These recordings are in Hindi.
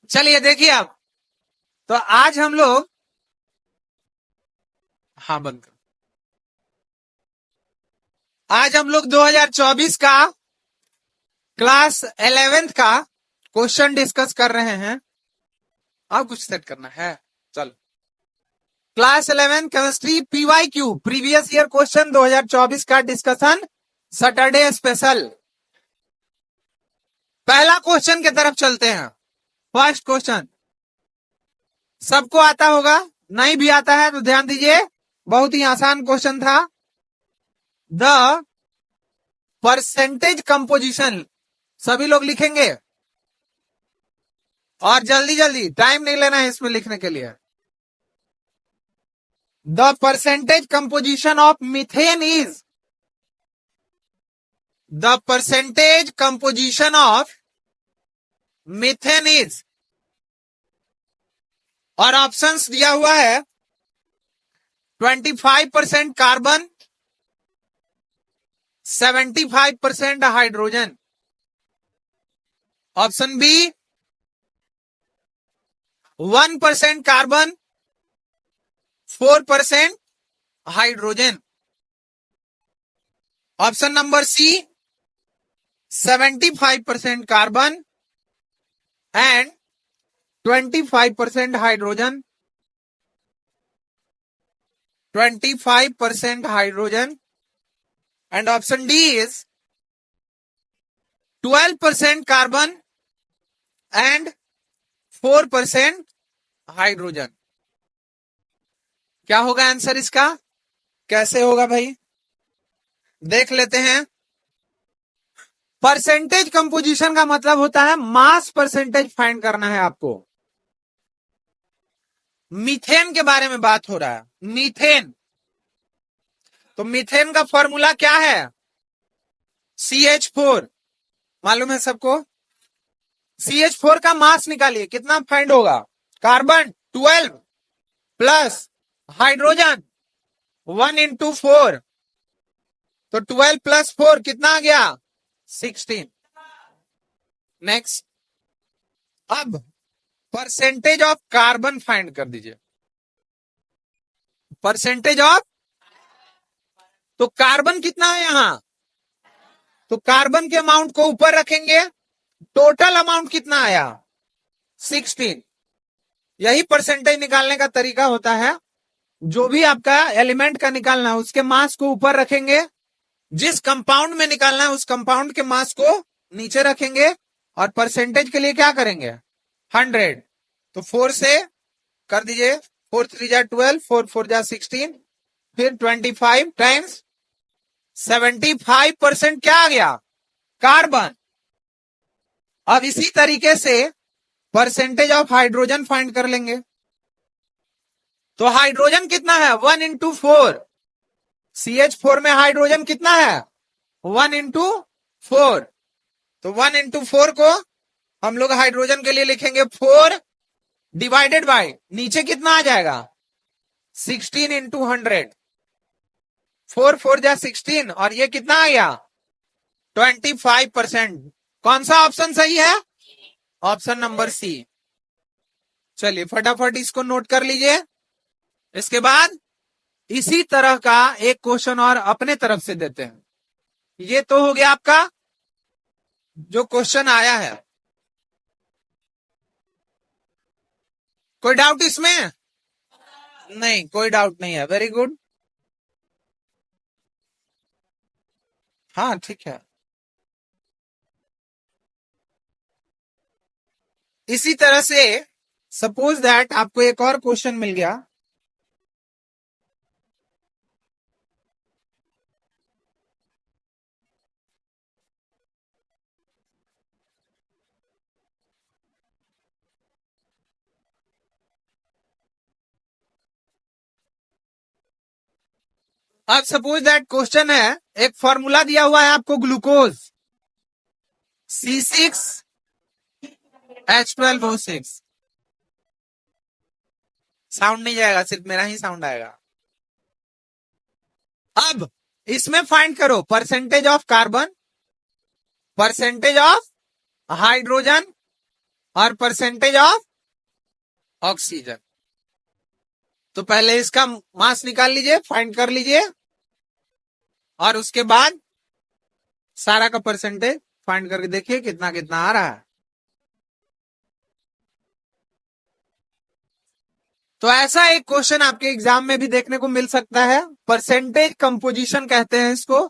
चलिए देखिए आप। तो आज हम लोग, हाँ बंद करो। आज हम लोग 2024 का क्लास 11th का क्वेश्चन डिस्कस कर रहे हैं। अब कुछ सेट करना है। चलो, class 11 chemistry PYQ previous year question 2024 का डिस्कशन, सैटरडे स्पेशल। पहला क्वेश्चन की तरफ चलते हैं। फर्स्ट क्वेश्चन सबको आता होगा, नहीं भी आता है तो ध्यान दीजिए, बहुत ही आसान क्वेश्चन था। द परसेंटेज कंपोजिशन, सभी लोग लिखेंगे और जल्दी जल्दी, टाइम नहीं लेना है इसमें लिखने के लिए। The percentage composition of methane is, the percentage composition of methane is, और ऑप्शंस दिया हुआ है 25% carbon, 75% hydrogen. Option B 1% carbon, 4% hydrogen. Option number C 75% carbon and 25% hydrogen, 25% hydrogen. And option D is 12% carbon and 4% hydrogen. क्या होगा आंसर इसका? कैसे होगा भाई, देख लेते हैं। परसेंटेज कंपोजिशन का मतलब होता है मास परसेंटेज फाइंड करना है आपको। मीथेन के बारे में बात हो रहा है, मीथेन। तो मीथेन का फॉर्मूला क्या है? CH4, मालूम है सबको? CH4 का मास निकालिए, कितना फाइंड होगा? कार्बन 12 प्लस हाइड्रोजन 1 into 4, तो 12 प्लस 4 कितना आ गया? 16। नेक्स्ट, अब परसेंटेज ऑफ कार्बन फाइंड कर दीजिए। परसेंटेज ऑफ, तो कार्बन कितना है यहां? तो कार्बन के अमाउंट को ऊपर रखेंगे, टोटल अमाउंट कितना आया? 16। यही परसेंटेज निकालने का तरीका होता है। जो भी आपका एलिमेंट का निकालना है उसके मास को ऊपर रखेंगे, जिस कंपाउंड में निकालना है उस कंपाउंड के मास को नीचे रखेंगे, और परसेंटेज के लिए क्या करेंगे? 100। तो 4 से कर दीजिए, 4 3 जा 12, 4 4 जा 16, फिर 25 टाइम्स 75% क्या आ गया? कार्बन। अब इसी तरीके से परसेंटेज ऑफ हाइड्रोजन फाइंड कर लेंगे। तो हाइड्रोजन कितना है? 1 into 4। CH4 में हाइड्रोजन कितना है? 1 into 4। तो 1 into 4 को हम लोग हाइड्रोजन के लिए लिखेंगे 4 डिवाइडेड बाय, नीचे कितना आ जाएगा? 16 into 100। 4 4 जा 16, और ये कितना आ गया? 25%। कौन सा ऑप्शन सही है? Option number C. चलिए फटाफट इसको नोट कर लीजिए। इसके बाद इसी तरह का एक क्वेश्चन और अपने तरफ से देते हैं। ये तो हो गया आपका जो क्वेश्चन आया है। कोई डाउट इसमें? नहीं, कोई डाउट नहीं है। Very good. हाँ ठीक है। इसी तरह से सपोज दैट आपको एक और क्वेश्चन मिल गया। अब सपोज दैट क्वेश्चन है, एक फॉर्मूला दिया हुआ है आपको ग्लूकोज C6H12O6। साउंड नहीं जाएगा, सिर्फ मेरा ही साउंड आएगा। अब इसमें फाइंड करो percentage of carbon, percentage of hydrogen और परसेंटेज ऑफ ऑक्सीजन। तो पहले इसका मास निकाल लीजिए, फाइंड कर लीजिए, और उसके बाद सारा का परसेंटेज फाइंड करके देखिए कितना कितना आ रहा है। तो ऐसा एक क्वेश्चन आपके एग्जाम में भी देखने को मिल सकता है। परसेंटेज कंपोजिशन कहते हैं इसको।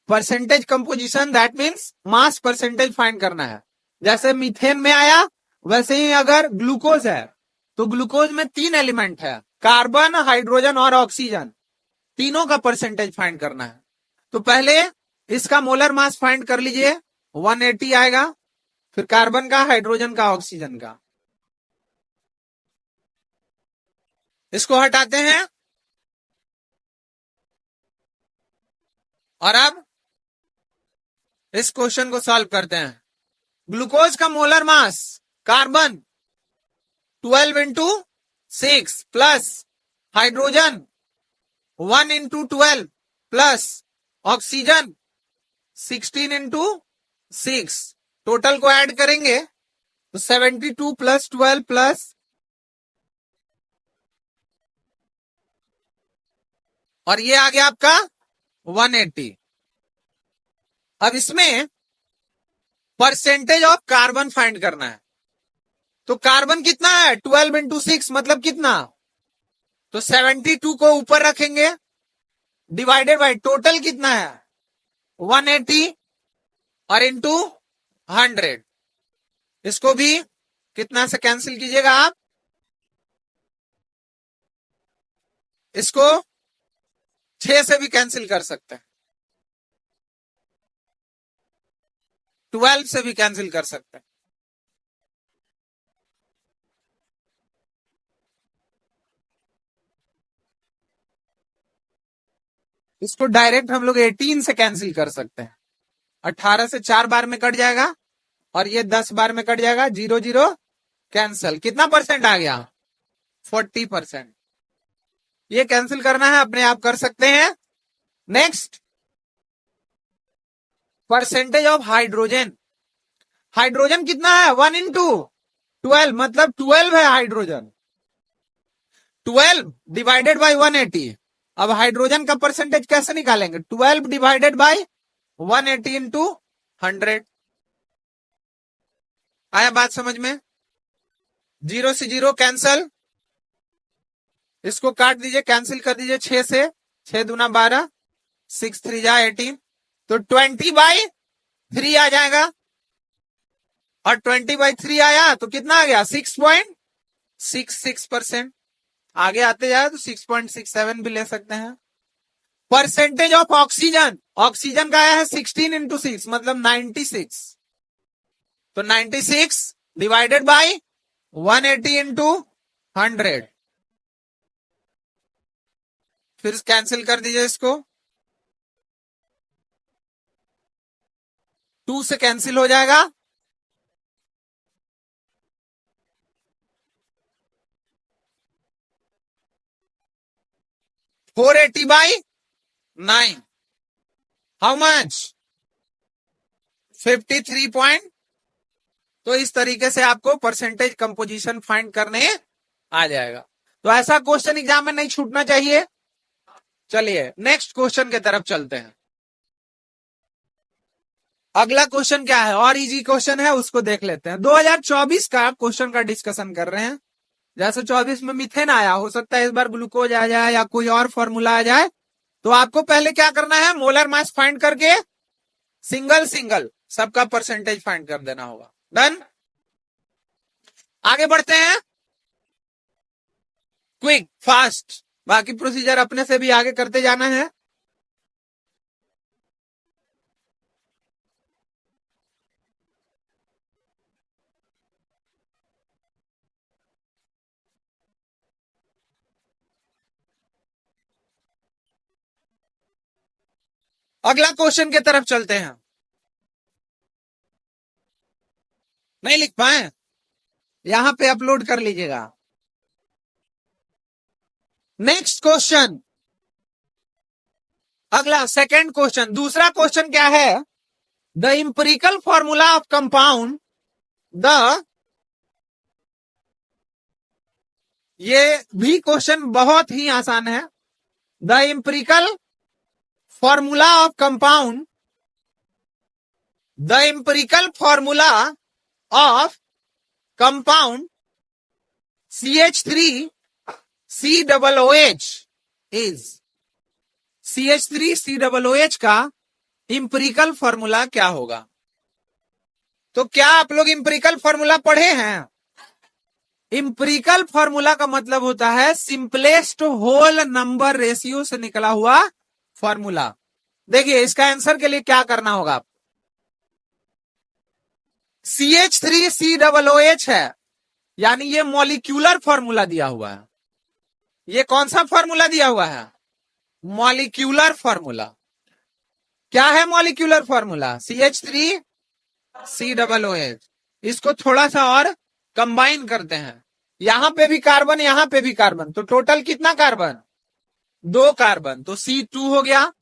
Percentage composition that means mass percentage find करना है। जैसे मीथेन में आया, वैसे ही अगर ग्लूकोज है तो ग्लूकोज में 3 एलिमेंट है, कार्बन, हाइड्रोजन और ऑक्सीजन। तीनों का परसेंटेज फाइंड करना है। तो पहले इसका मोलर मास फाइंड कर लीजिए, 180 आएगा, फिर कार्बन का, हाइड्रोजन का, ऑक्सीजन का। इसको हटाते हैं और अब इस क्वेश्चन को सॉल्व करते हैं। ग्लूकोज का मोलर मास, carbon 12 into 6 plus hydrogen 1 into 12 plus oxygen 16 into 6। Total को ऐड करेंगे तो 72 प्लस 12 प्लस, और ये आ गया आपका 180। अब इसमें परसेंटेज ऑफ कार्बन फाइंड करना है। तो कार्बन कितना है, 12 इंटू 6 मतलब कितना, तो 72 को ऊपर रखेंगे, डिवाइडेड बाय टोटल कितना है 180 और इंटू 100। इसको भी कितना से कैंसिल कीजिएगा आप, इसको 6 से भी कैंसिल कर सकते हैं, 12 से भी कैंसिल कर सकते हैं। इसको डायरेक्ट हम लोग 18 से कैंसिल कर सकते हैं। 18 से 4 बार में कट जाएगा और ये 10 बार में कट जाएगा, 0 0 कैंसिल। कितना परसेंट आ गया, 40%। ये कैंसिल करना है, अपने आप कर सकते हैं। Next, percentage of hydrogen. Hydrogen कितना है, 1 इंटू 12 मतलब 12 है हाइड्रोजन, 12 डिवाइडेड बाई 180। अब हाइड्रोजन का परसेंटेज कैसे निकालेंगे, 12 डिवाइडेड बाई 180 इंटू 100। आया बात समझ में, 0 से 0 कैंसल, इसको काट दीजिए, कैंसिल कर दीजिए 6 से, 6 दूना 12, 6 3 जा 18, तो 20/3 आ जाएगा, और 20/3 आया तो कितना आ गया, 6.66%। आगे आते जाए तो 6.67 भी ले सकते हैं। परसेंटेज ऑफ ऑक्सीजन, ऑक्सीजन का आया है 16 इंटू 6 मतलब 96, तो 96 डिवाइडेड बाई 180 इंटू 100, फिर कैंसिल कर दीजिए इसको, 2 से कैंसिल हो जाएगा, फोर 480/9 हाउ मच, 53 तो इस तरीके से आपको परसेंटेज कंपोजिशन फाइंड करने आ जाएगा। तो ऐसा क्वेश्चन एग्जाम में नहीं छूटना चाहिए। चलिए नेक्स्ट क्वेश्चन की तरफ चलते हैं। अगला क्वेश्चन क्या है, और इजी क्वेश्चन है, उसको देख लेते हैं। 2024 का क्वेश्चन का डिस्कशन कर रहे हैं। जैसे 24 में मिथेन आया, हो सकता है इस बार ग्लूकोज आ जाए या कोई और फॉर्मूला आ जाए। तो आपको पहले क्या करना है, मोलर मास फाइंड करके सिंगल सिंगल सबका परसेंटेज फाइंड कर देना होगा। डन, आगे बढ़ते हैं, क्विक फास्ट, बाकी प्रोसीजर अपने से भी आगे करते जाना है। अगला क्वेश्चन की तरफ चलते हैं। नहीं लिख पाए, यहां पे अपलोड कर लीजिएगा। नेक्स्ट क्वेश्चन, अगला सेकंड क्वेश्चन। दूसरा क्वेश्चन क्या है, the empirical formula of compound the ये भी क्वेश्चन बहुत ही आसान है। The empirical formula of compound the empirical formula of compound CH3COOH is CH3COOH का इंपेरिकल फॉर्मूला क्या होगा? तो क्या आप लोग इंपेरिकल फॉर्मूला पढ़े हैं? इंपेरिकल फॉर्मूला का मतलब होता है सिंपलेस्ट होल नंबर रेशियो से निकला हुआ फॉर्मूला। देखिए इसका आंसर के लिए क्या करना होगा। CH3COOH है, यानी ये मॉलिक्यूलर फॉर्मूला दिया हुआ है। ये कौन सा फॉर्मूला दिया हुआ है? Molecular formula. क्या है मॉलिक्यूलर फॉर्मूला? CH3COOH। इसको थोड़ा सा और कंबाइन करते हैं, यहां पे भी कार्बन यहां पे भी कार्बन, तो टोटल कितना कार्बन? 2 कार्बन, तो C2 हो गया।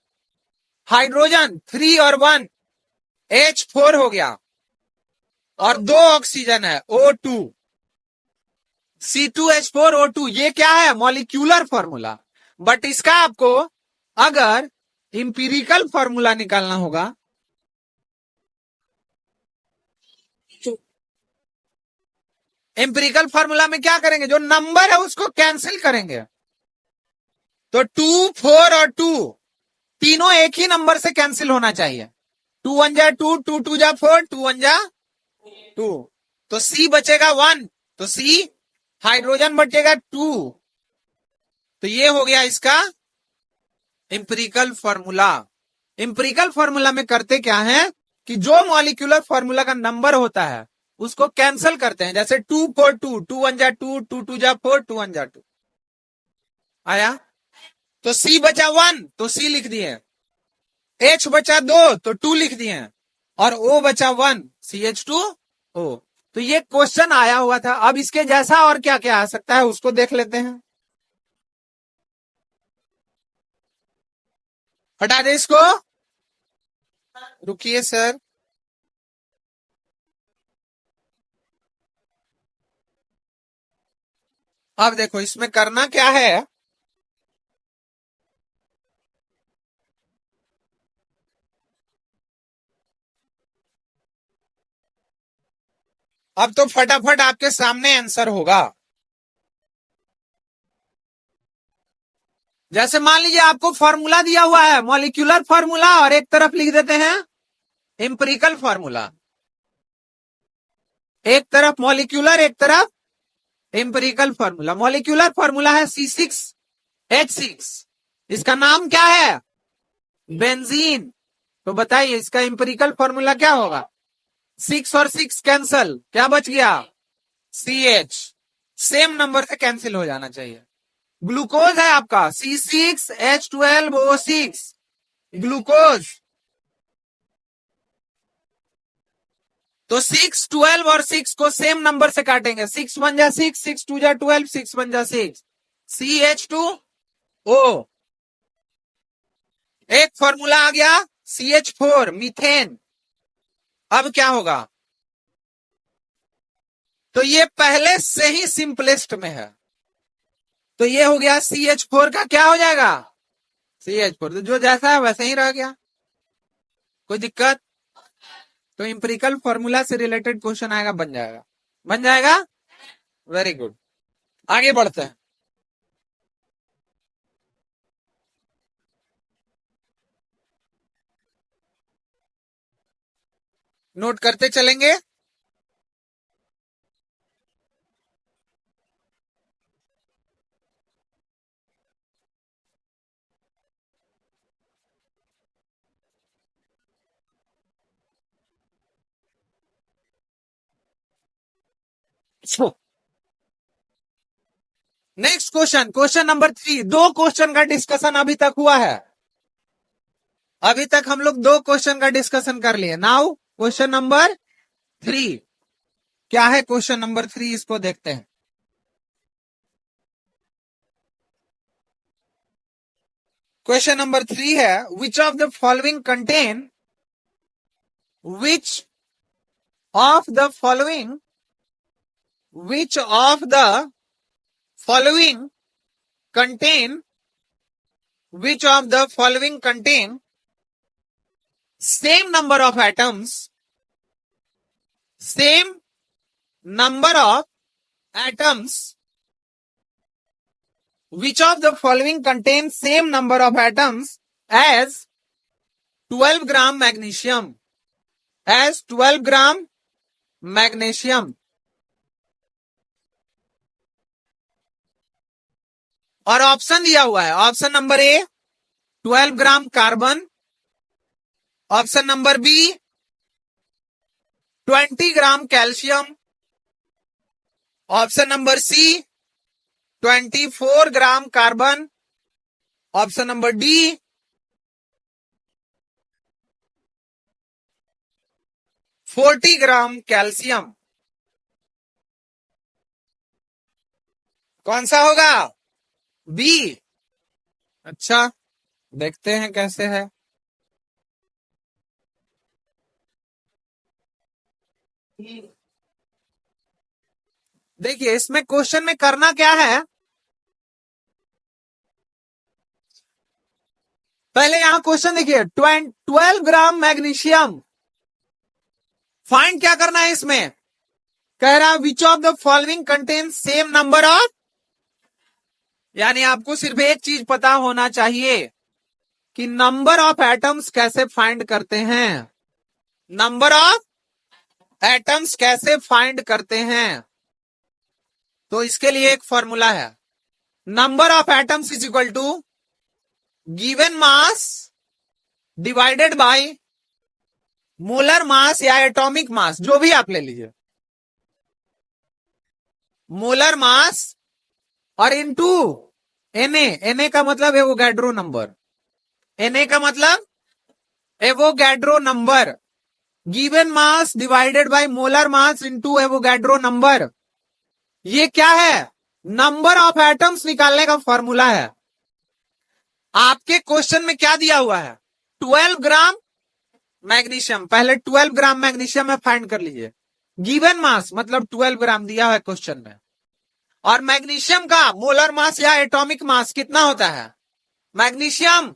हाइड्रोजन 3 और 1 H4 हो गया, और 2 ऑक्सीजन है O2 C2H4O2। ये क्या है? Molecular formula. बट इसका आपको अगर इंपीरिकल फॉर्मूला निकालना होगा तो इंपीरिकल फॉर्मूला में क्या करेंगे? जो नंबर है उसको कैंसिल करेंगे। तो 2, 4 और 2 तीनों एक ही नंबर से कैंसिल होना चाहिए। 2 1 जा 2, 2 2 जा 4, 2 1 जा 2, तो C बचेगा 1, तो C हाइड्रोजन बचेगा 2। तो ये हो गया इसका इंपेरिकल फॉर्मूला। इंपेरिकल फॉर्मूला में करते क्या है कि जो मॉलिक्यूलर फॉर्मूला का नंबर होता है उसको कैंसिल करते हैं। जैसे 2 4 2, 2 1 जा 2, 2 2 जा 4, 2 1 जा 2 आया। तो C बचा 1, तो C लिख दिए। H बचा 2, तो 2 लिख दिए, और O बचा 1 CH2O। तो ये क्वेश्चन आया हुआ था। अब इसके जैसा और क्या क्या आ सकता है उसको देख लेते हैं। हटा दे इसको, रुकिए सर। अब देखो इसमें करना क्या है। अब तो फटाफट आपके सामने आंसर होगा। जैसे मान लीजिए आपको फॉर्मूला दिया हुआ है मॉलिक्यूलर फॉर्मूला, और एक तरफ लिख देते हैं इंपेरिकल फॉर्मूला। एक तरफ मॉलिक्यूलर, एक तरफ इंपेरिकल फॉर्मूला। मॉलिक्यूलर फॉर्मूला है C6H6। इसका नाम क्या है? बेंजीन। तो बताइए इसका इंपेरिकल फॉर्मूला क्या होगा? 6 और 6 कैंसल, क्या बच गया? CH। सेम नंबर से कैंसिल हो जाना चाहिए। ग्लूकोज है आपका C6H12O6 ग्लूकोज। तो 6 12 और 6 को सेम नंबर से काटेंगे। 6 1 जा 6, 6 2 जा 12, 6 1 जा 6 CH2O। एक फॉर्मूला आ गया CH4 मीथेन। अब क्या होगा? तो ये पहले से ही सिंपलेस्ट में है, तो ये हो गया CH4 का क्या हो जाएगा? CH4। तो जो जैसा है वैसे ही रह गया, कोई दिक्कत? तो इंपेरिकल फॉर्मूला से रिलेटेड क्वेश्चन आएगा, बन जाएगा, बन जाएगा। वेरी गुड, आगे बढ़ते हैं। नोट करते चलेंगे। Next question, question number 3। दो क्वेश्चन का डिस्कशन अभी तक हुआ है। अभी तक हम लोग दो क्वेश्चन का डिस्कशन कर लिए। Now question number 3। क्या है क्वेश्चन नंबर 3? इसको देखते हैं। क्वेश्चन नंबर 3 है, विच of the following contain which of the following contain same number of atoms, which of the following contains same number of atoms as 12 gram magnesium, और ऑप्शन दिया हुआ है, option number A 12 gram carbon, option number B 20 gram calcium, option number C 24 gram carbon, option number D 40 gram calcium. कौन सा होगा? बी। अच्छा, देखते हैं कैसे है। देखिए इसमें क्वेश्चन में करना क्या है, पहले यहां क्वेश्चन देखिए 12 ग्राम मैग्नीशियम, फाइंड क्या करना है इसमें, कह रहा which of the following contain same number of, यानी आपको सिर्फ एक चीज पता होना चाहिए कि नंबर ऑफ एटम्स कैसे फाइंड करते हैं, नंबर ऑफ एटम्स कैसे फाइंड करते हैं। तो इसके लिए एक फॉर्मूला है, number of atoms is equal to given mass divided by molar mass या एटॉमिक मास, जो भी आप ले लीजिए, मोलर मास और इनटू Na का मतलब एवोगैड्रो नंबर, Na का मतलब Avogadro number, given mass divided by molar mass into Avogadro number. ये क्या है? नंबर ऑफ एटम्स निकालने का फॉर्मूला है। आपके क्वेश्चन में क्या दिया हुआ है? 12 ग्राम मैग्नीशियम, पहले 12 ग्राम मैग्नीशियम में फाइंड कर लीजिए, गिवन मास मतलब 12 ग्राम दिया है क्वेश्चन में, और मैग्नीशियम का मोलर मास या एटॉमिक मास कितना होता है? मैग्नीशियम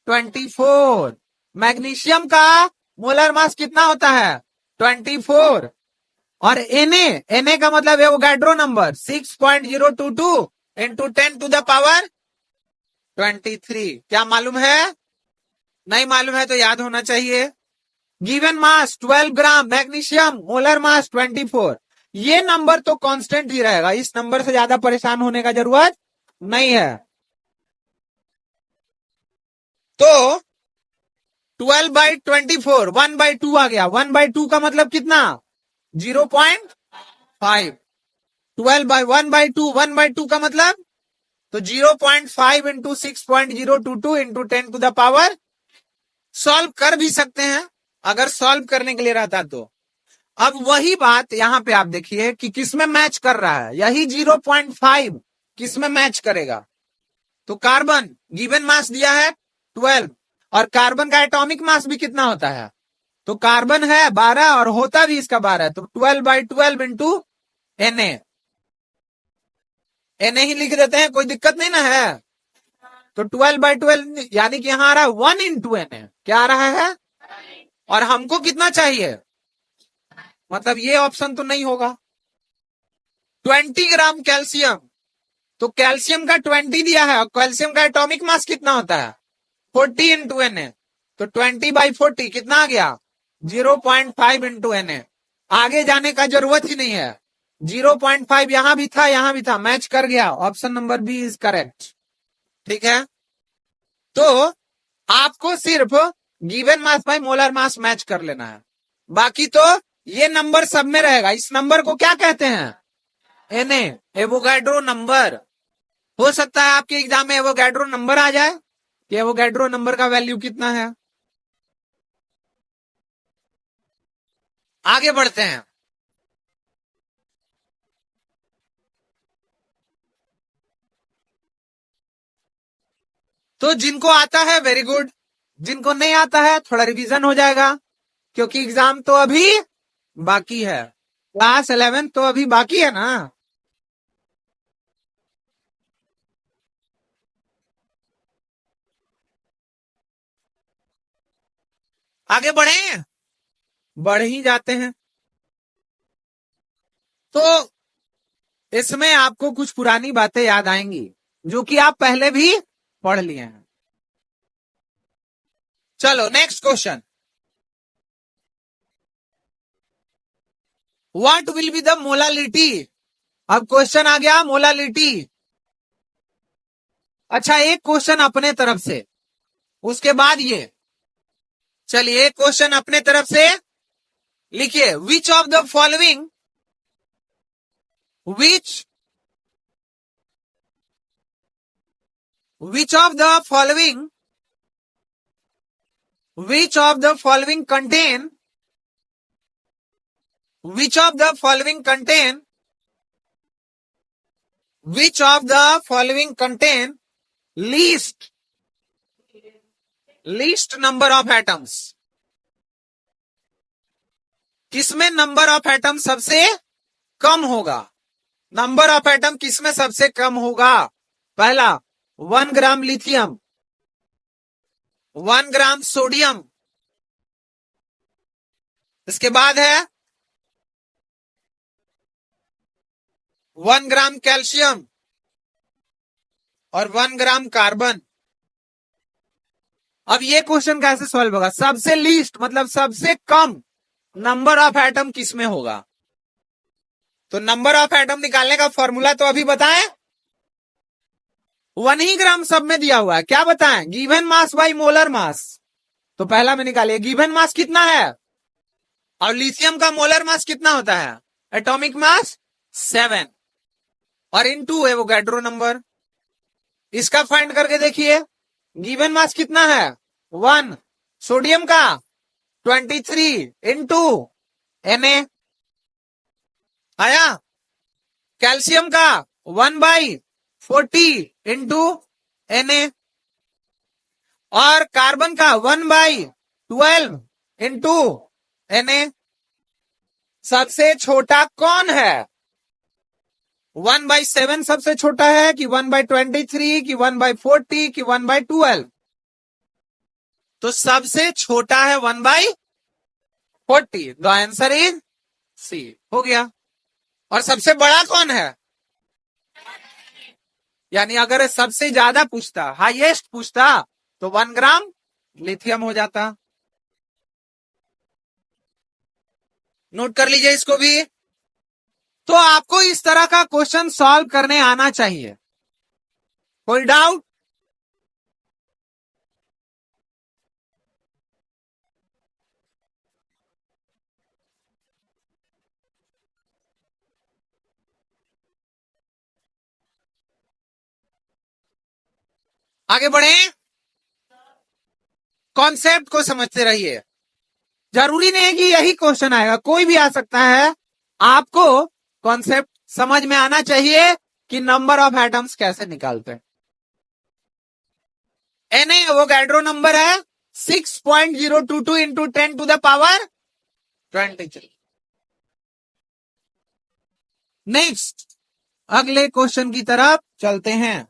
24, मैग्नीशियम का मोलर मास कितना होता है? 24, और Na का मतलब Avogadro number 6.022 into 10 to the power 23। क्या मालूम है? नहीं मालूम है तो याद होना चाहिए। गिवन मास 12 ग्राम मैग्नीशियम, मोलर मास 24, ये नंबर तो कांस्टेंट ही रहेगा, इस नंबर से ज्यादा परेशान होने का जरूरत नहीं है। तो 12/24 1/2 आ गया, 1/2 का मतलब कितना? 0.5, 12/1/2 1/2 का मतलब तो 0.5 into 6.022 into 10 to the power, solve कर भी सकते हैं अगर सॉल्व करने के लिए रहता तो। अब वही बात यहां पे आप देखिए कि किसमें मैच कर रहा है, यही 0.5 किसमें मैच करेगा? तो कार्बन गिवन मास दिया है 12, और कार्बन का एटॉमिक मास भी कितना होता है? तो कार्बन है 12 और होता भी इसका 12, तो 12/12 इंटू Na ही लिख देते हैं, कोई दिक्कत नहीं ना है। तो 12/12 यानी कि यहां आ रहा है 1 इंटू Na, क्या आ रहा है? और हमको कितना चाहिए? मतलब ये ऑप्शन तो नहीं होगा। 20 ग्राम कैल्शियम, तो कैल्शियम का 20 दिया है, और कैल्शियम का एटॉमिक मास कितना होता है? 40 इंटू Na, तो 20/40 कितना आ गया? 0.5 इंटू Na। आगे जाने का जरूरत ही नहीं है, 0.5 यहां भी था, मैच कर गया, option number B is correct. ठीक है, तो आपको सिर्फ given mass by molar mass match कर लेना है, बाकी तो ये नंबर सब में रहेगा। इस नंबर को क्या कहते हैं? Na, Avogadro number. हो सकता है आपके एग्जाम में एवोगैड्रो नंबर आ जाए कि एवोगैड्रो नंबर का वैल्यू कितना है। आगे बढ़ते हैं। तो जिनको आता है वेरी गुड, जिनको नहीं आता है थोड़ा रिवीजन हो जाएगा क्योंकि एग्जाम तो अभी बाकी है, क्लास 11 तो अभी बाकी है ना। आगे बढ़े, बढ़ ही जाते हैं। तो इसमें आपको कुछ पुरानी बातें याद आएंगी जो कि आप पहले भी पढ़ लिए हैं। चलो next question, what will be the molality. अब क्वेश्चन आ गया मोलालिटी। अच्छा एक क्वेश्चन अपने तरफ से, उसके बाद ये, चलिए एक क्वेश्चन अपने तरफ से लिखिए, विच of the following, which which of the following, which of the following contain, which of the following contain, which of the following contain least least number of atoms. किसमें नंबर ऑफ एटम सबसे कम होगा, नंबर ऑफ एटम किसमें सबसे कम होगा। पहला 1 ग्राम लिथियम, 1 ग्राम सोडियम, इसके बाद है 1 ग्राम कैल्शियम और 1 ग्राम कार्बन। अब ये क्वेश्चन कैसे सॉल्व होगा, सबसे लीस्ट मतलब सबसे कम नंबर ऑफ एटम किसमें होगा। तो नंबर ऑफ एटम निकालने का फॉर्मूला तो अभी बताएं, 1 ही ग्राम सब में दिया हुआ है, क्या बताएं, given mass by molar mass. तो पहला में निकालिए, गिवन मास कितना है, और लिथियम का मोलर मास कितना होता है, एटॉमिक मास 7, और इनटू है वो गैड्रो नंबर। इसका फाइंड करके देखिए, गिवन मास कितना है 1, सोडियम का 23 इनटू Na आया, कैल्शियम का 1/40 इंटू Na, और कार्बन का 1/12 इंटू Na। सबसे छोटा कौन है, 1/7 सबसे छोटा है कि 1/23 कि 1/40 कि 1/12। तो सबसे छोटा है 1/40, द आंसर इज सी, हो गया। और सबसे बड़ा कौन है, यानी अगर सबसे ज्यादा पूछता, हाईएस्ट पूछता, तो 1 ग्राम लिथियम हो जाता। नोट कर लीजिए इसको भी। तो आपको इस तरह का क्वेश्चन सॉल्व करने आना चाहिए, कोई डाउट। आगे बढ़े, कॉन्सेप्ट को समझते रहिए। जरूरी नहीं है कि यही क्वेश्चन आएगा, कोई भी आ सकता है। आपको कॉन्सेप्ट समझ में आना चाहिए कि नंबर ऑफ एटम्स कैसे निकालते हैं। Na एवोगैड्रो नंबर है 6.022 इंटू 10⁻23। नेक्स्ट, अगले क्वेश्चन की तरफ चलते हैं।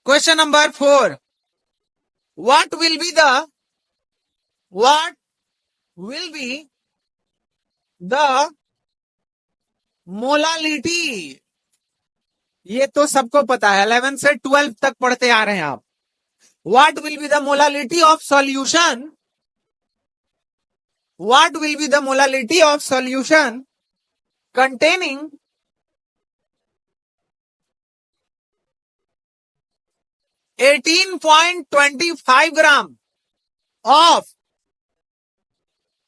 Question number 4, what will be the molality. ये तो सबको पता है, 11 से 12 तक पढ़ते आ रहे हैं आप। What will be the molality of solution, what will be the molality of solution containing 18.25 gram of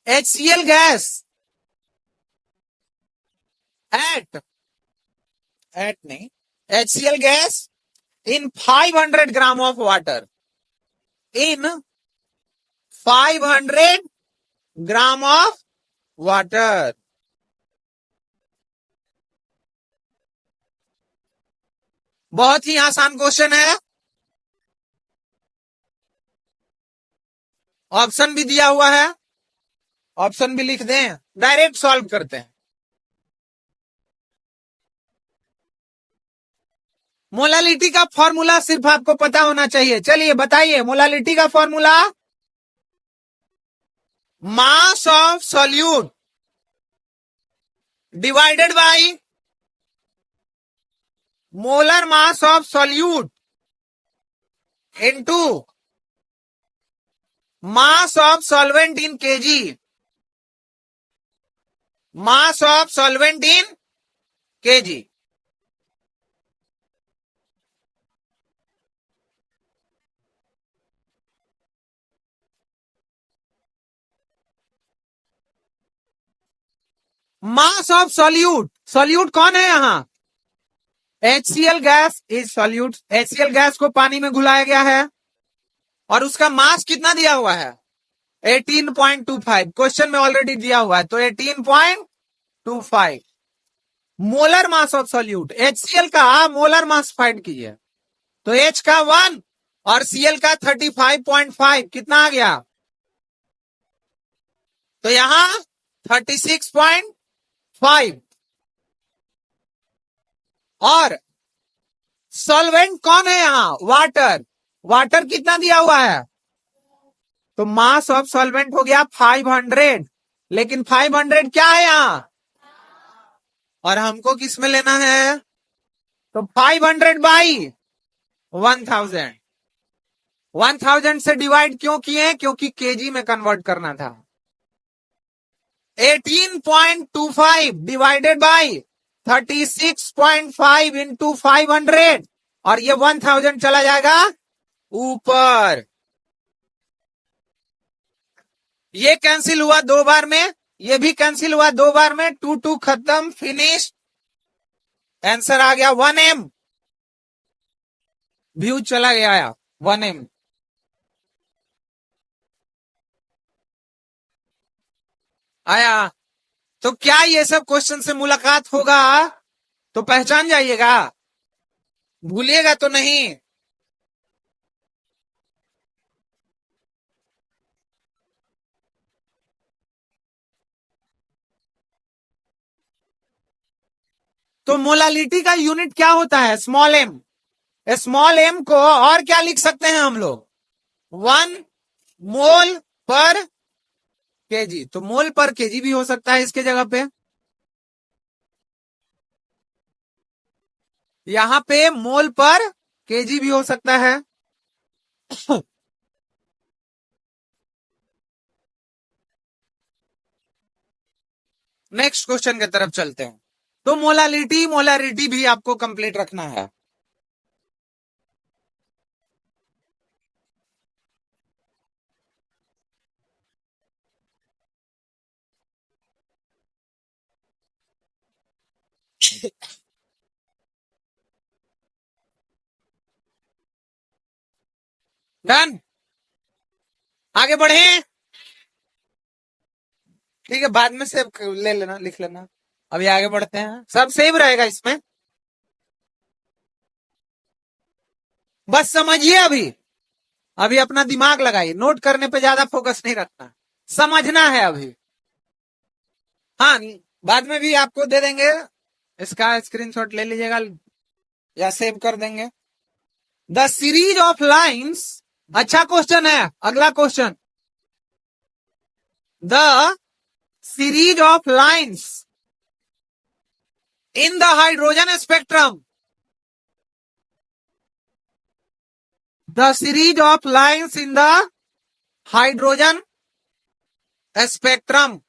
HCl gas at नहीं, HCl gas in 500 gram of water, in 500 gram of water। बहुत ही आसान क्वेश्चन है। ऑप्शन भी दिया हुआ है, ऑप्शन भी लिख दें, डायरेक्ट सॉल्व करते हैं। मोलालिटी का फॉर्मूला सिर्फ आपको पता होना चाहिए। चलिए बताइए मोलालिटी का formula, mass of solute divided by molar mass of solute into mass of solvent in KG, mass of solvent in KG. Mass of solute, solute कौन है यहां? HCl gas is solute. HCl gas को पानी में घुलाया गया है और उसका मास कितना दिया हुआ है? 18.25। क्वेश्चन में ऑलरेडी दिया हुआ है, तो 18.25 molar mass of solute. HCl का मोलर मास फाइंड कीजिए, तो H का 1 और Cl का 35.5 कितना आ गया? तो यहां 36.5। और सॉल्वेंट कौन है यहां? वाटर। वाटर कितना दिया हुआ है? तो मास ऑफ सॉल्वेंट हो गया 500, लेकिन 500 क्या है यहां? और हमको किस में लेना है? तो 500 बाई 1000। 1000 से डिवाइड क्यों किए? क्योंकि केजी में कन्वर्ट करना था। 18.25 डिवाइडेड बाई 36.5 इंटू 500, और ये 1000 चला जाएगा ऊपर। ये कैंसिल हुआ 2 बार में, ये भी कैंसिल हुआ 2 बार में, 2 2 खत्म, फिनिश। आंसर आ गया 1m। व्यू चला गया 1m। आया। तो क्या ये सब क्वेश्चन से मुलाकात होगा तो पहचान जाइएगा, भूलिएगा तो नहीं। तो मोलालिटी का यूनिट क्या होता है? Small M. स्मॉल एम को और क्या लिख सकते हैं हम लोग? 1 मोल पर केजी। तो मोल पर केजी भी हो सकता है इसके जगह पे, यहां पे मोल पर केजी भी हो सकता है। नेक्स्ट क्वेश्चन की तरफ चलते हैं। तो मोलालिटी मोलारिटी भी आपको कंप्लीट रखना है। डन, आगे बढ़े। ठीक है, बाद में सेव ले लेना, लिख लेना। अभी आगे बढ़ते हैं, सब सेव रहेगा इसमें, बस समझिए। अभी अभी अपना दिमाग लगाइए, नोट करने पे ज्यादा फोकस नहीं रखना, समझना है अभी। हाँ, बाद में भी आपको दे देंगे, इसका स्क्रीनशॉट ले लीजिएगा या सेव कर देंगे। द सीरीज ऑफ लाइन्स, अच्छा क्वेश्चन है अगला question. The series of lines in the hydrogen spectrum, the series of lines in the hydrogen spectrum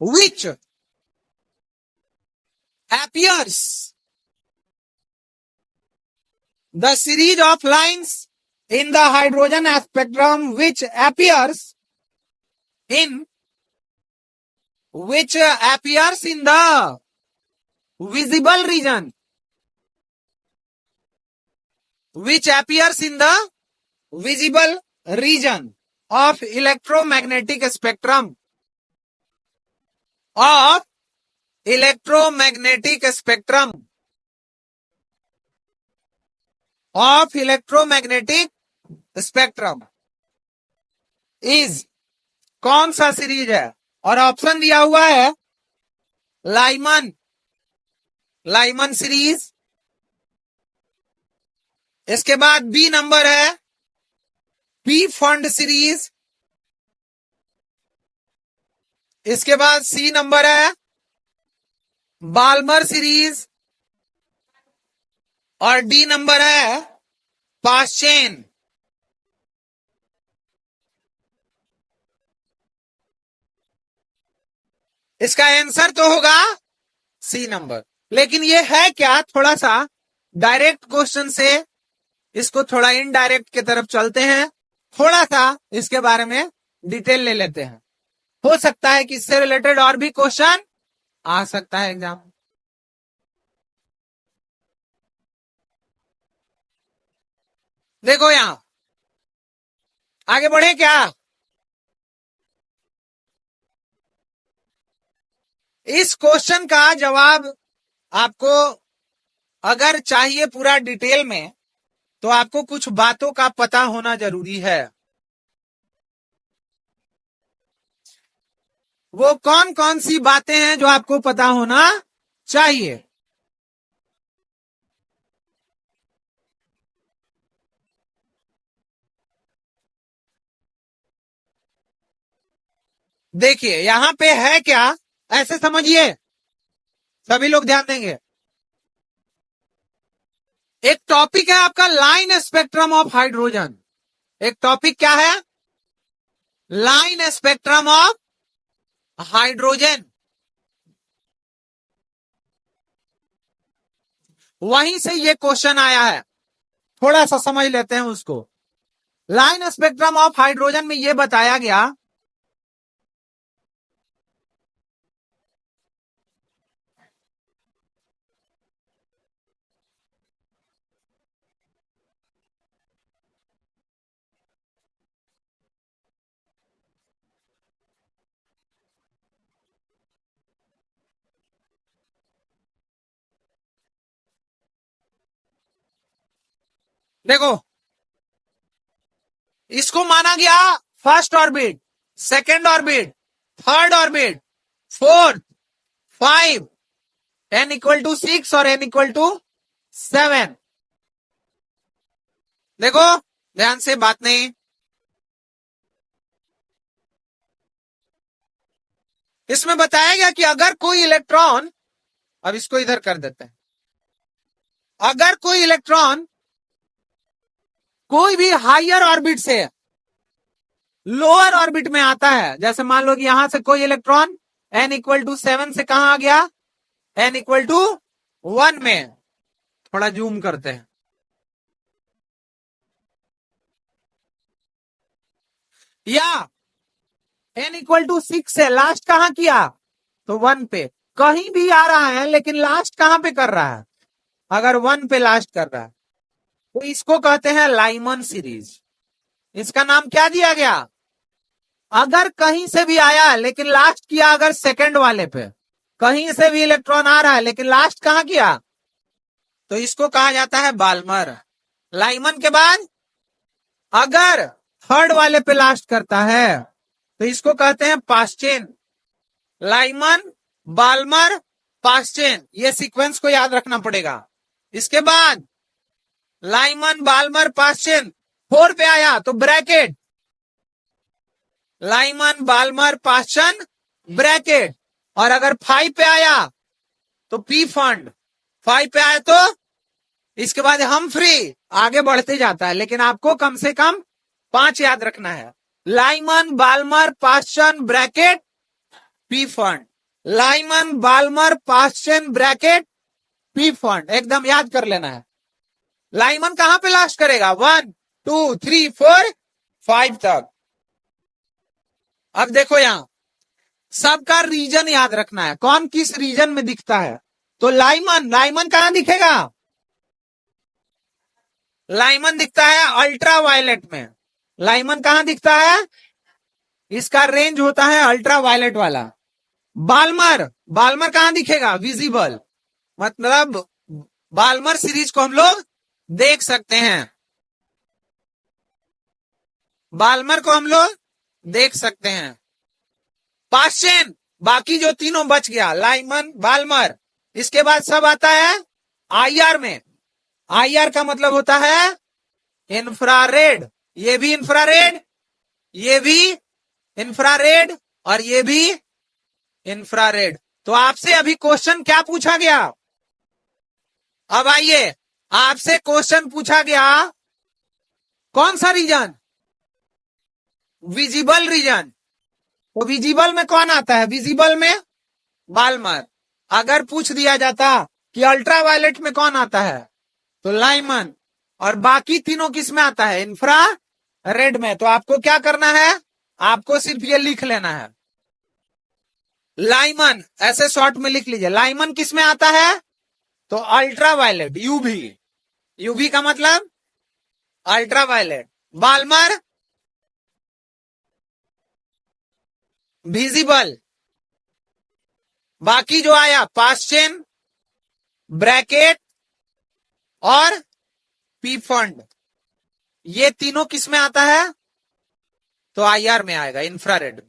which appears, the series of lines in the hydrogen spectrum which appears in the visible region, which appears in the visible region of electromagnetic spectrum, of electromagnetic spectrum, of electromagnetic spectrum is कौन सा सीरीज है? और ऑप्शन दिया हुआ है लाइमन, लाइमन सीरीज। इसके बाद बी नंबर है पी फंड सीरीज। इसके बाद सी नंबर है बाल्मर सीरीज और डी नंबर है पाश्चेन। इसका आंसर तो होगा सी नंबर। लेकिन ये है क्या, थोड़ा सा डायरेक्ट क्वेश्चन से इसको थोड़ा इनडायरेक्ट की तरफ चलते हैं, थोड़ा सा इसके बारे में डिटेल ले लेते हैं। हो सकता है कि इससे रिलेटेड और भी क्वेश्चन आ सकता है एग्जाम। देखो यहां आगे बढ़े क्या? इस क्वेश्चन का जवाब आपको अगर चाहिए पूरा डिटेल में, तो आपको कुछ बातों का पता होना जरूरी है। वो कौन कौन सी बातें हैं जो आपको पता होना चाहिए? देखिए यहां पे है क्या, ऐसे समझिए, सभी लोग ध्यान देंगे। एक टॉपिक है आपका लाइन स्पेक्ट्रम ऑफ हाइड्रोजन। एक टॉपिक क्या है? Line spectrum of hydrogen. वहीं से ये क्वेश्चन आया है, थोड़ा सा समझ लेते हैं उसको। लाइन स्पेक्ट्रम ऑफ हाइड्रोजन में ये बताया गया, देखो इसको माना गया first orbit, second orbit, third orbit, fourth, 5, n=6 और n=7। देखो ध्यान से, बात नहीं, इसमें बताया गया कि अगर कोई इलेक्ट्रॉन, अब इसको इधर कर देते हैं, अगर कोई इलेक्ट्रॉन कोई भी हायर ऑर्बिट से लोअर ऑर्बिट में आता है, जैसे मान लो कि यहां से कोई इलेक्ट्रॉन n=7 से कहां आ गया, n=1 में, थोड़ा जूम करते हैं, या n=6 से लास्ट कहां किया, तो 1 पे। कहीं भी आ रहा है लेकिन लास्ट कहां पे कर रहा है, अगर 1 पे लास्ट कर रहा है, तो इसको कहते हैं लाइमन सीरीज। इसका नाम क्या दिया गया? अगर कहीं से भी आया लेकिन लास्ट किया, अगर सेकंड वाले पे कहीं से भी इलेक्ट्रॉन आ रहा है लेकिन लास्ट कहां किया, तो इसको कहा जाता है बाल्मर। लाइमन के बाद अगर थर्ड वाले पे लास्ट करता है तो इसको कहते हैं पाश्चेन। लाइमन, बाल्मर, पाश्चेन, ये सीक्वेंस को याद रखना पड़ेगा। इसके बाद लाइमन, बाल्मर, पाश्चेन 4 पे आया तो Brackett, Lyman, Balmer, Paschen, Brackett. और अगर 5 पे आया तो पी फंड, 5 पे आया तो इसके बाद हम फ्री, आगे बढ़ते जाता है, लेकिन आपको कम से कम 5 याद रखना है। Lyman, Balmer, Paschen, Brackett, Pfund. Lyman, Balmer, Paschen, Brackett, Pfund, एकदम याद कर लेना है। लाइमन कहां पे लास्ट करेगा, 1, 2, 3, 4, 5 तक। अब देखो यहां सबका रीजन याद रखना है, कौन किस रीजन में दिखता है। तो लाइमन, लाइमन कहां दिखेगा, लाइमन दिखता है अल्ट्रा वायलेट में। लाइमन कहां दिखता है, इसका रेंज होता है अल्ट्रा वायलेट वाला। बाल्मर, बाल्मर कहां दिखेगा, विजिबल, मतलब बाल्मर सीरीज को हम लोग देख सकते हैं। बाल्मर को हम लोग देख सकते हैं। पास्ट चेन, बाकी जो तीनों बच गया, लाइमन, बाल्मर, इसके बाद सब आता है आईआर में। आईआर का मतलब होता है इंफ्रारेड। ये भी इंफ्रारेड, ये भी इंफ्रारेड, और ये भी इंफ्रारेड। तो आपसे अभी क्वेश्चन क्या पूछा गया? अब आइए, आपसे क्वेश्चन पूछा गया कौन सा रीजन? Visible region. तो विजिबल में कौन आता है? विजिबल में बाल्मर। अगर पूछ दिया जाता कि अल्ट्रावायलेट में कौन आता है, तो लाइमन। और बाकी तीनों किस में आता है? इंफ्रा रेड में। तो आपको क्या करना है? आपको सिर्फ ये लिख लेना है, लाइमन, ऐसे शॉर्ट में लिख लीजिए। लाइमन किस में आता है? तो अल्ट्रावायलेट, यूवी। यूवी का मतलब अल्ट्रावायलेट। Balmer visible. बाकी जो आया पास्ट चेन, ब्रैकेट और पी फंड, ये तीनों किस में आता है? तो आईआर में आएगा, इंफ्रारेड।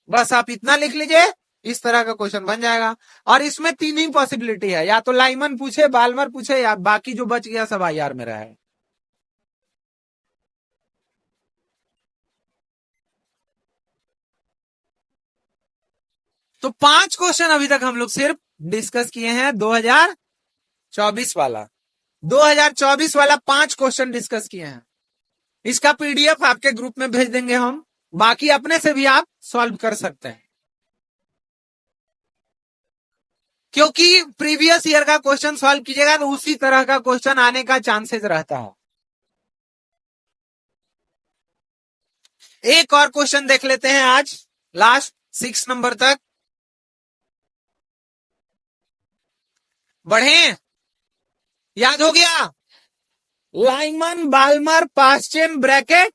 बस आप इतना लिख लीजिए, इस तरह का क्वेश्चन बन जाएगा। और इसमें तीन ही पॉसिबिलिटी है, या तो लाइमन पूछे, बाल्मर पूछे, या बाकी जो बच गया सब आईआर में रहा है। तो 5 क्वेश्चन अभी तक हम लोग सिर्फ डिस्कस किए हैं। 2024 वाला, 2024 वाला 5 क्वेश्चन डिस्कस किए हैं। इसका पीडीएफ आपके ग्रुप में भेज देंगे हम। बाकी अपने से भी आप सॉल्व कर सकते हैं, क्योंकि प्रीवियस ईयर का क्वेश्चन सॉल्व कीजिएगा तो उसी तरह का क्वेश्चन आने का चांसेस रहता है। एक और क्वेश्चन देख लेते हैं आज, लास्ट 6 नंबर तक। बढ़े? याद हो गया? Lyman, Balmer, Paschen, Brackett.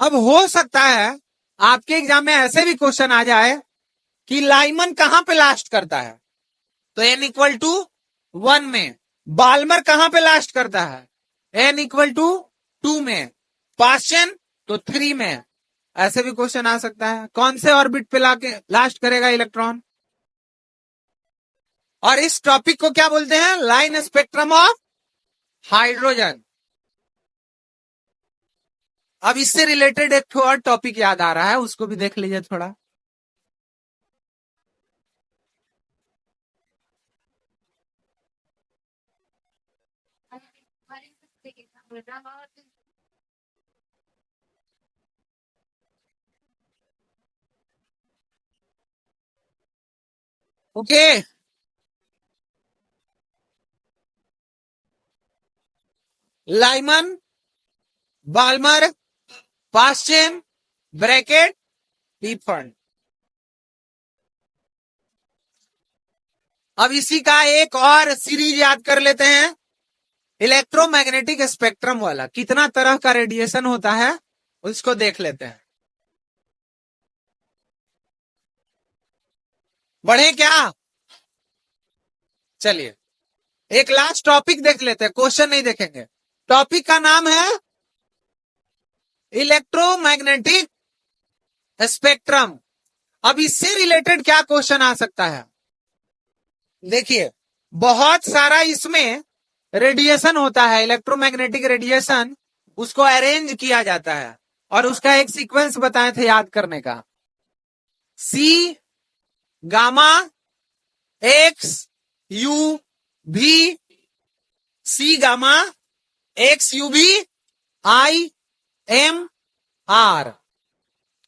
अब हो सकता है आपके एग्जाम में ऐसे भी क्वेश्चन आ जाए कि लाइमन कहां पे लास्ट करता है? तो n इक्वल टू 1 में। बाल्मर कहां पे लास्ट करता है? n इक्वल टू 2 में। पास्ट चेन तो 3 में। ऐसे भी क्वेश्चन आ सकता है, कौन से ऑर्बिट पे लाके लास्ट करेगा इलेक्ट्रॉन? और इस टॉपिक को क्या बोलते हैं? Line spectrum of hydrogen. अब इससे रिलेटेड एक और टॉपिक याद आ रहा है, उसको भी देख लीजिए थोड़ा। Okay, Lyman, Balmer, Paschen, Brackett, Pfund. अब इसी का एक और सीरीज याद कर लेते हैं, इलेक्ट्रोमैग्नेटिक स्पेक्ट्रम वाला। कितना तरह का रेडिएशन होता है उसको देख लेते हैं। बढ़े क्या? चलिए एक लास्ट टॉपिक देख लेते हैं, क्वेश्चन नहीं देखेंगे। टॉपिक का नाम है इलेक्ट्रोमैग्नेटिक स्पेक्ट्रम। अब इससे रिलेटेड क्या क्वेश्चन आ सकता है? देखिए, बहुत सारा इसमें रेडिएशन होता है, इलेक्ट्रोमैग्नेटिक रेडिएशन, उसको अरेंज किया जाता है और उसका एक सीक्वेंस बताए थे याद करने का। सी गामा एक्स यू भी, सी गामा एक्स यू भी आई एम आर।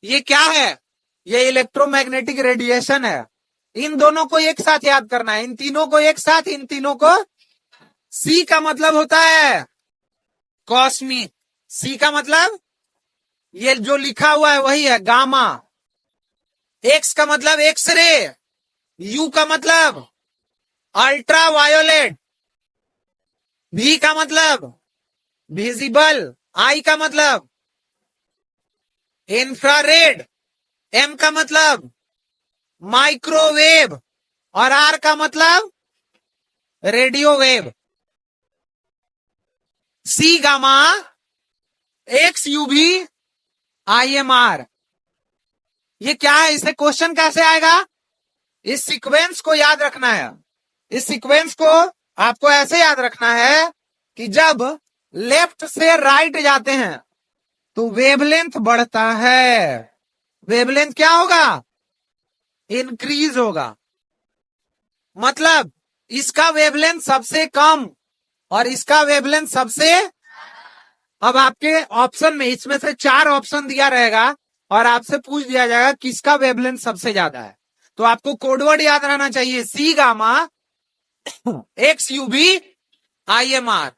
ये क्या है? ये इलेक्ट्रोमैग्नेटिक रेडिएशन है। इन दोनों को एक साथ याद करना है, इन तीनों को एक साथ, इन तीनों को। सी का मतलब होता है कॉस्मिक। सी का मतलब ये जो लिखा हुआ है वही है, गामा। एक्स का मतलब एक्सरे। यू का मतलब अल्ट्रा वायोलेट। भी का मतलब विजिबल। आई का मतलब इंफ्रारेड। एम का मतलब माइक्रोवेव। और आर का मतलब रेडियो वेव। सी गामा एक्स यूवी IMR। ये क्या है, इससे क्वेश्चन कैसे आएगा? इस सीक्वेंस को याद रखना है। इस सीक्वेंस को आपको ऐसे याद रखना है कि जब लेफ्ट से राइट जाते हैं तो वेवलेंथ बढ़ता है। वेवलेंथ क्या होगा? इंक्रीज होगा। मतलब इसका वेवलेंथ सबसे कम और इसका वेवलेंथ सबसे। अब आपके ऑप्शन में इसमें से 4 ऑप्शन दिया रहेगा और आपसे पूछ दिया जाएगा किसका वेवलेंथ सबसे ज्यादा है। तो आपको कोडवर्ड याद रहना चाहिए, C gamma X UV IMR।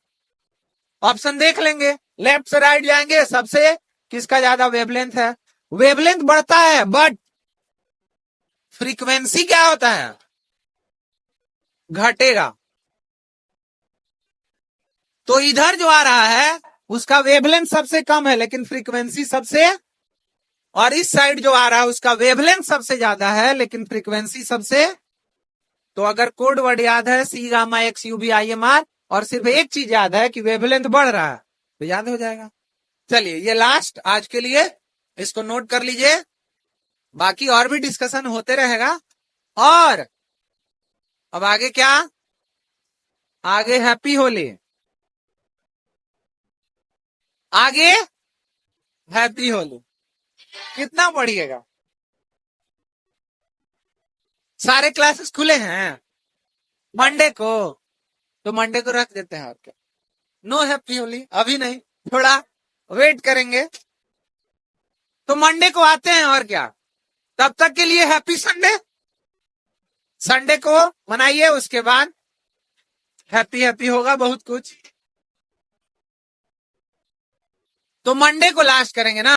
Option देख लेंगे, लेफ्ट से राइट जाएंगे, सबसे किसका ज्यादा वेवलेंथ है। वेवलेंथ बढ़ता है बट फ्रीक्वेंसी क्या होता है? घटेगा। तो इधर जो आ रहा है उसका वेवलेंथ सबसे कम है लेकिन फ्रीक्वेंसी सबसे, और इस साइड जो आ रहा है उसका वेवलेंथ सबसे ज्यादा है लेकिन फ्रीक्वेंसी सबसे। तो अगर कोड वर्ड याद है सी गामा एक्स यूबी IMR और सिर्फ एक चीज याद है कि वेवलेंथ बढ़ रहा है तो याद हो जाएगा। चलिए ये लास्ट आज के लिए, इसको नोट कर लीजिए, बाकी और भी डिस्कशन होते रहेगा। और अब आगे क्या? आगे हैप्पी होली, आगे हैप्पी होली। कितना पढ़िएगा? सारे क्लासेस खुले हैं मंडे को, तो मंडे को रख देते हैं। और क्या, नो हैप्पी होली अभी नहीं, थोड़ा वेट करेंगे तो मंडे को आते हैं। और क्या, तब तक के लिए हैप्पी संडे। संडे को मनाइए, उसके बाद हैप्पी हैप्पी होगा बहुत कुछ। तो मंडे को लास्ट करेंगे ना।